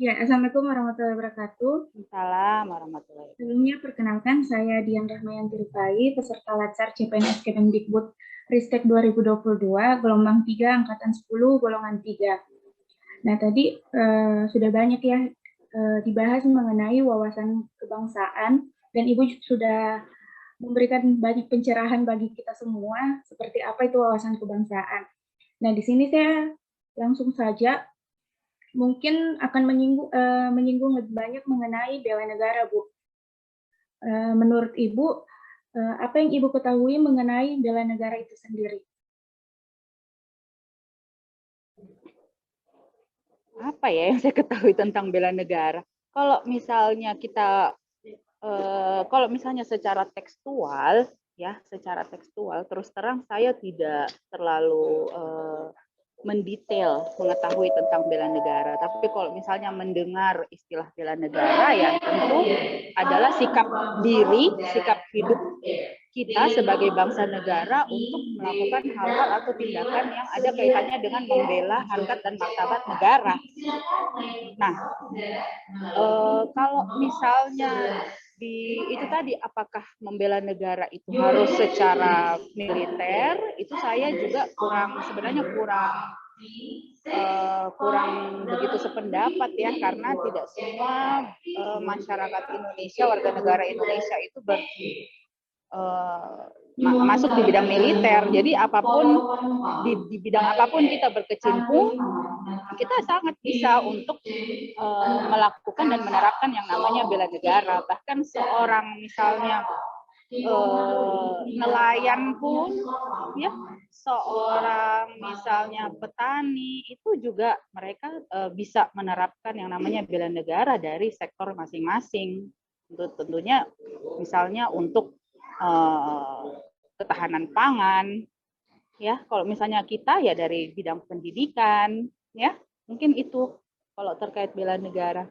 Ya, Assalamualaikum warahmatullahi wabarakatuh. Salam warahmatullahi wabarakatuh. Sebelumnya perkenalkan saya Dian Rahmayanti Rifai, peserta Latsar CPNS Kemendikbud Ristek 2022, gelombang 3, angkatan 10, golongan 3. Nah, tadi sudah banyak ya dibahas mengenai wawasan kebangsaan, dan Ibu sudah memberikan banyak pencerahan bagi kita semua, seperti apa itu wawasan kebangsaan. Nah, di sini saya langsung saja mungkin akan menyinggung lebih banyak mengenai bela negara, Bu. Menurut Ibu, apa yang Ibu ketahui mengenai bela negara itu sendiri? Apa ya yang saya ketahui tentang bela negara? Kalau misalnya kita, kalau misalnya secara tekstual, ya, secara tekstual, terus terang saya tidak terlalu mendetail mengetahui tentang bela negara. Tapi kalau misalnya mendengar istilah bela negara, ya tentu adalah sikap diri, sikap hidup kita sebagai bangsa negara untuk melakukan hal-hal atau tindakan yang ada kaitannya dengan membela harkat dan martabat negara. Nah, kalau misalnya itu tadi, apakah membela negara itu harus secara militer, itu saya juga sebenarnya kurang begitu sependapat ya, karena tidak semua masyarakat Indonesia, warga negara Indonesia itu masuk di bidang militer. Jadi apapun di bidang apapun kita berkecimpung, kita sangat bisa untuk melakukan dan menerapkan yang namanya bela negara. Bahkan seorang misalnya nelayan pun, ya, seorang misalnya petani itu juga mereka bisa menerapkan yang namanya bela negara dari sektor masing-masing. Tentunya misalnya untuk ketahanan pangan, ya. Kalau misalnya kita ya dari bidang pendidikan, ya, mungkin itu kalau terkait bela negara.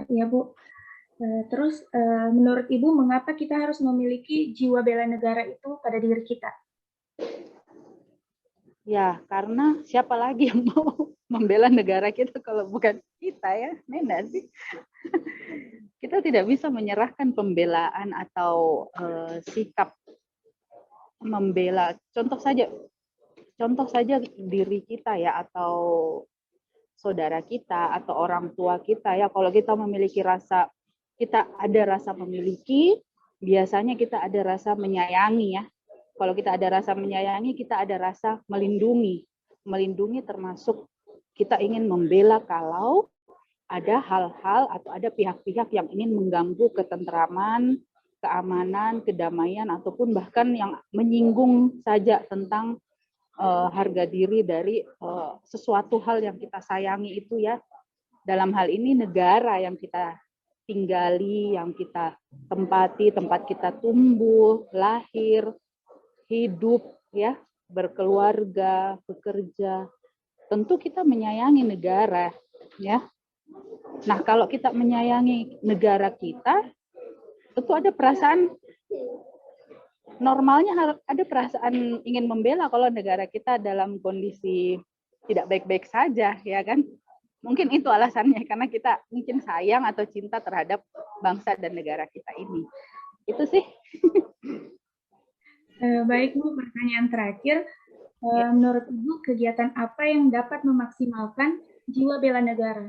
Ya, Bu. Terus menurut Ibu, mengapa kita harus memiliki jiwa bela negara itu pada diri kita? Ya, karena siapa lagi yang mau membela negara kita kalau bukan kita, ya, Nena sih. Kita tidak bisa menyerahkan pembelaan atau sikap membela. Contoh saja diri kita ya, atau saudara kita atau orang tua kita ya. Kalau kita memiliki rasa, kita ada rasa memiliki, biasanya kita ada rasa menyayangi ya. Kalau kita ada rasa menyayangi, kita ada rasa melindungi. Melindungi termasuk kita ingin membela kalau ada hal-hal atau ada pihak-pihak yang ingin mengganggu ketentraman, keamanan, kedamaian, ataupun bahkan yang menyinggung saja tentang harga diri dari sesuatu hal yang kita sayangi itu ya. Dalam hal ini negara yang kita tinggali, yang kita tempati, tempat kita tumbuh, lahir, hidup, ya, berkeluarga, bekerja. Tentu kita menyayangi negara, ya. Nah, kalau kita menyayangi negara kita, tentu ada perasaan, normalnya ada perasaan ingin membela kalau negara kita dalam kondisi tidak baik-baik saja, ya kan? Mungkin itu alasannya, karena kita mungkin sayang atau cinta terhadap bangsa dan negara kita ini. Itu sih. Baik, Bu, pertanyaan terakhir. Menurut Ibu, kegiatan apa yang dapat memaksimalkan jiwa bela negara?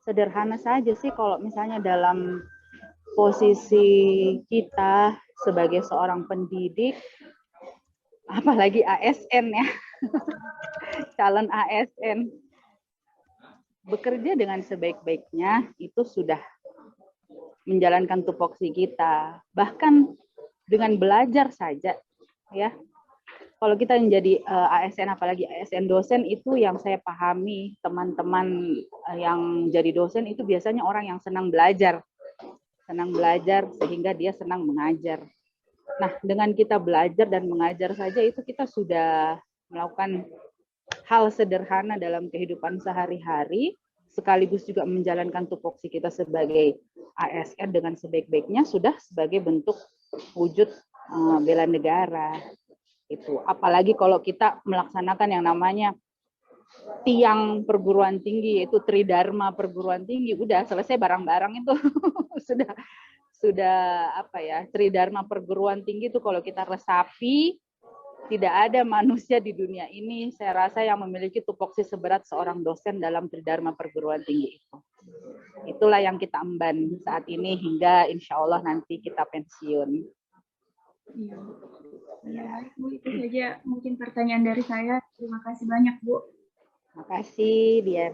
Sederhana saja sih, kalau misalnya dalam posisi kita sebagai seorang pendidik, apalagi ASN ya, calon ASN, bekerja dengan sebaik-baiknya itu sudah menjalankan tupoksi kita. Bahkan dengan belajar saja, ya. Kalau kita menjadi ASN, apalagi ASN dosen, itu yang saya pahami, teman-teman yang jadi dosen itu biasanya orang yang senang belajar sehingga dia senang mengajar. Nah, dengan kita belajar dan mengajar saja itu kita sudah melakukan hal sederhana dalam kehidupan sehari-hari, sekaligus juga menjalankan tupoksi kita sebagai ASN dengan sebaik-baiknya, sudah sebagai bentuk wujud bela negara. Itu apalagi kalau kita melaksanakan yang namanya tiang perguruan tinggi, yaitu Tridharma perguruan tinggi, udah selesai barang-barang itu. sudah apa ya, Tridharma perguruan tinggi itu kalau kita resapi, tidak ada manusia di dunia ini saya rasa yang memiliki tupoksi seberat seorang dosen dalam Tridharma perguruan tinggi itu. Itulah yang kita emban saat ini hingga insya Allah nanti kita pensiun. Iya. Ya, baik Bu, itu saja mungkin pertanyaan dari saya. Terima kasih banyak Bu. Terima kasih, Dian.